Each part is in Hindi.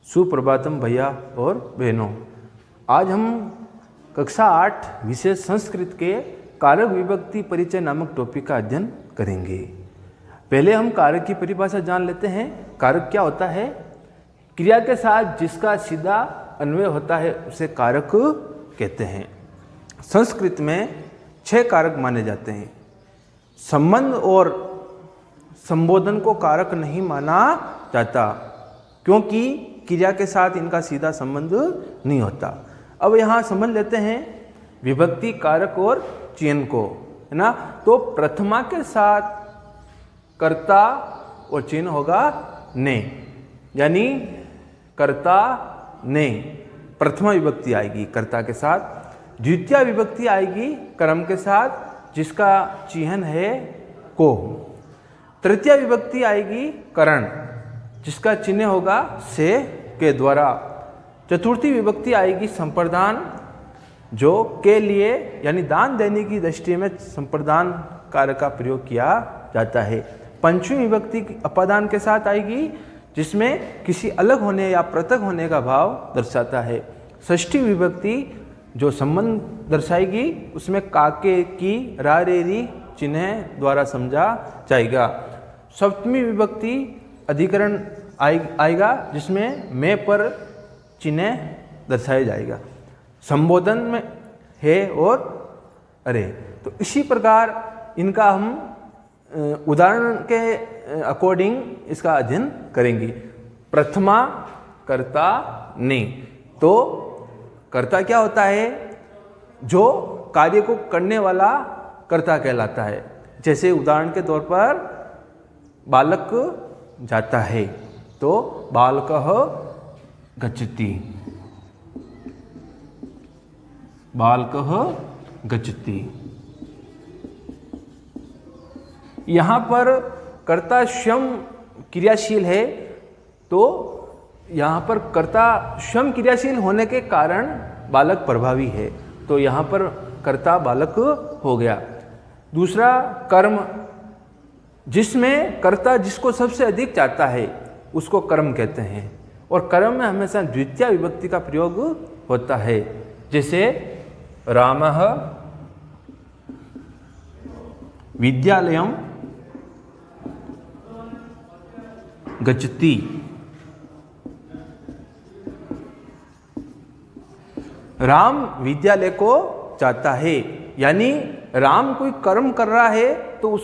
सुप्रभातम भैया और बहनों। आज हम कक्षा 8 विषय संस्कृत के कारक विभक्ति परिचय नामक टॉपिक का अध्ययन करेंगे। पहले हम कारक की परिभाषा जान लेते हैं। कारक क्या होता है? क्रिया के साथ जिसका सीधा अन्वय होता है उसे कारक कहते हैं। संस्कृत में 6 कारक माने जाते हैं। संबंध और संबोधन को कारक नहीं माना जाता क्योंकि क्रिया के साथ इनका सीधा संबंध नहीं होता। अब यहाँ समझ लेते हैं विभक्ति, कारक और चिह्न को, है ना। तो प्रथमा के साथ कर्ता और चिह्न होगा ने, यानी कर्ता ने प्रथमा विभक्ति आएगी कर्ता के साथ। द्वितीय विभक्ति आएगी कर्म के साथ जिसका चिह्न है को। तृतीय विभक्ति आएगी करण जिसका चिन्ह होगा से के द्वारा। चतुर्थी विभक्ति आएगी संप्रदान जो के लिए यानी दान देने की दृष्टि में संप्रदान कारक का प्रयोग किया जाता है। पंचमी विभक्ति अपादान के साथ आएगी जिसमें किसी अलग होने या पृथक होने का भाव दर्शाता है। षष्ठी विभक्ति जो संबंध दर्शाएगी उसमें काके की रा रे री चिन्ह द्वारा समझा जाएगा। सप्तमी विभक्ति अधिकरण आएगा जिसमें मैं पर चिन्ह दर्शाया जाएगा। संबोधन में है और अरे। तो इसी प्रकार इनका हम उदाहरण के अकॉर्डिंग इसका अध्ययन करेंगे। प्रथमा कर्ता ने। तो कर्ता क्या होता है? जो कार्य को करने वाला कर्ता कहलाता है। जैसे उदाहरण के तौर पर बालक जाता है तो बालकः गच्छति, बालकः गच्छति। यहाँ पर कर्ता स्वयं क्रियाशील है तो यहाँ पर कर्ता स्वयं क्रियाशील होने के कारण बालक प्रभावी है, तो यहाँ पर कर्ता बालक हो गया। दूसरा कर्म, जिसमें कर्ता जिसको सबसे अधिक चाहता है उसको कर्म कहते हैं और कर्म में हमेशा द्वितीय विभक्ति का प्रयोग होता है। जैसे रामः विद्यालयं गच्छति। राम विद्यालय को चाहता है, यानी राम कोई कर्म कर रहा है तो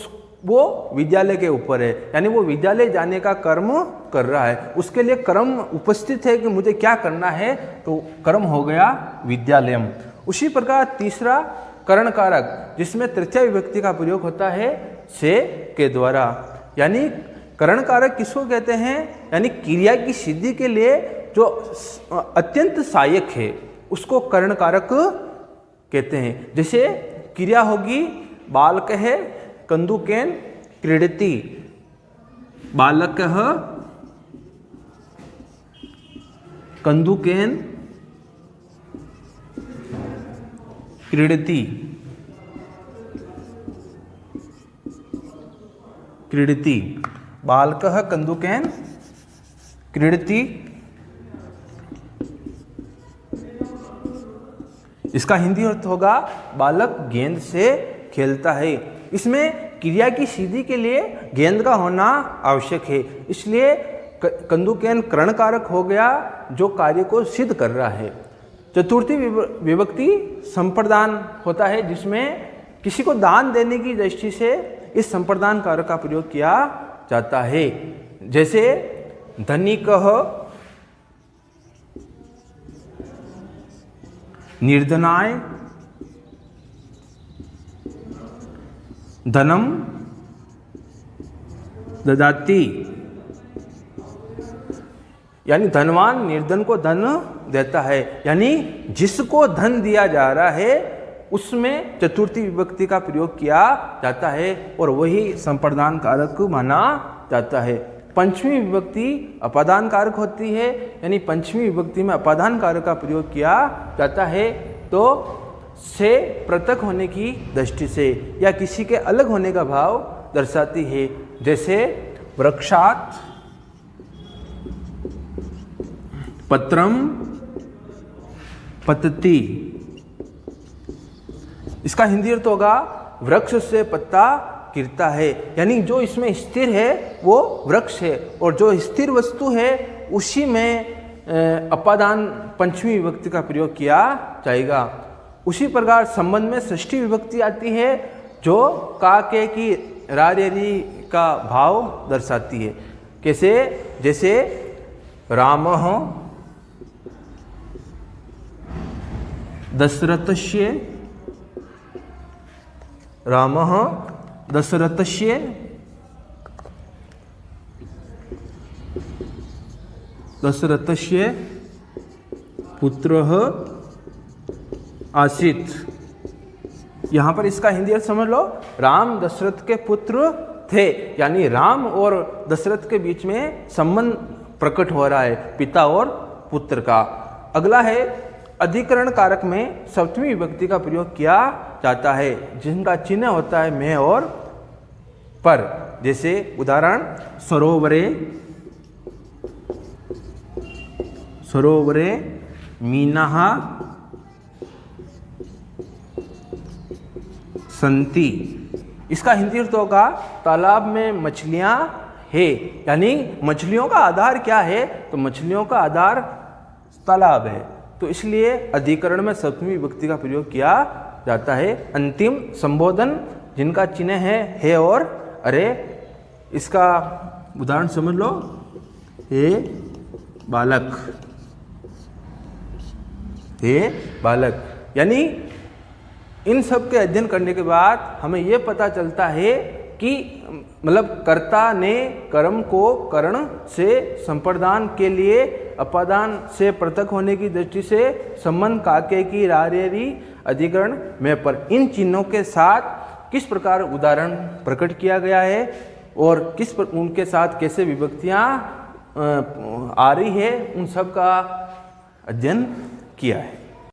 वो विद्यालय के ऊपर है, यानी वो विद्यालय जाने का कर्म कर रहा है, उसके लिए कर्म उपस्थित है कि मुझे क्या करना है, तो कर्म हो गया विद्यालयम। उसी प्रकार तीसरा करण कारक जिसमें तृतीय विभक्ति का प्रयोग होता है से के द्वारा, यानी करण कारक किसको कहते हैं? यानी क्रिया की सिद्धि के लिए जो अत्यंत सहायक है उसको करण कारक कहते हैं। जैसे क्रिया होगी बालक है कंदुकेन क्रीडति, बालकः कंदुकेन क्रीडति, क्रीडति, बालकः कंदुकेन क्रीडति। इसका हिंदी अर्थ होगा बालक गेंद से खेलता है। इसमें क्रिया की सिद्धि के लिए गेंद का होना आवश्यक है, इसलिए कंदुकेन करण कारक हो गया जो कार्य को सिद्ध कर रहा है। चतुर्थी विभक्ति संप्रदान होता है जिसमें किसी को दान देने की दृष्टि से इस संप्रदान कारक का प्रयोग किया जाता है। जैसे धनिकः निर्धनाय धनम ददाति, यानी धनवान निर्धन को धन देता है, यानी जिसको धन दिया जा रहा है उसमें चतुर्थी विभक्ति का प्रयोग किया जाता है और वही संप्रदान कारक माना जाता है। पंचमी विभक्ति अपादान कारक होती है, यानी पंचमी विभक्ति में अपादान कारक का प्रयोग किया जाता है तो से पृथक होने की दृष्टि से या किसी के अलग होने का भाव दर्शाती है। जैसे वृक्षात पत्रम पतति। इसका हिंदी अर्थ होगा वृक्ष से पत्ता गिरता है, यानी जो इसमें स्थिर है वो वृक्ष है, और जो स्थिर वस्तु है उसी में अपादान पंचमी विभक्ति का प्रयोग किया जाएगा। उसी प्रकार संबंध में षष्ठी विभक्ति आती है जो काके की रारेरी का भाव दर्शाती है। कैसे? जैसे रामः दशरथस्य, रामः दशरथस्य दशरथस्य पुत्रः आसीत्। यहाँ पर इसका हिंदी अर्थ समझ लो, राम दशरथ के पुत्र थे, यानी राम और दशरथ के बीच में संबंध प्रकट हो रहा है, पिता और पुत्र का। अगला है अधिकरण कारक में सप्तमी विभक्ति का प्रयोग किया जाता है, जिनका चिन्ह होता है में और पर। जैसे उदाहरण सरोवरे, सरोवरे मीनाः संति। इसका हिंदी अर्थ होगा तालाब में मछलियां है, यानी मछलियों का आधार क्या है? तो मछलियों का आधार तालाब है, तो इसलिए अधिकरण में सप्तमी विभक्ति का प्रयोग किया जाता है। अंतिम संबोधन जिनका चिन्ह है और अरे, इसका उदाहरण समझ लो, हे बालक, हे बालक। यानी इन सब के अध्ययन करने के बाद हमें यह पता चलता है कि मतलब कर्ता ने कर्म को करण से संप्रदान के लिए अपादान से पृथक होने की दृष्टि से संबंध काके की रारेरी अधिकरण में पर इन चिन्हों के साथ किस प्रकार उदाहरण प्रकट किया गया है और उनके साथ कैसे विभक्तियां आ रही है, उन सब का अध्ययन किया है।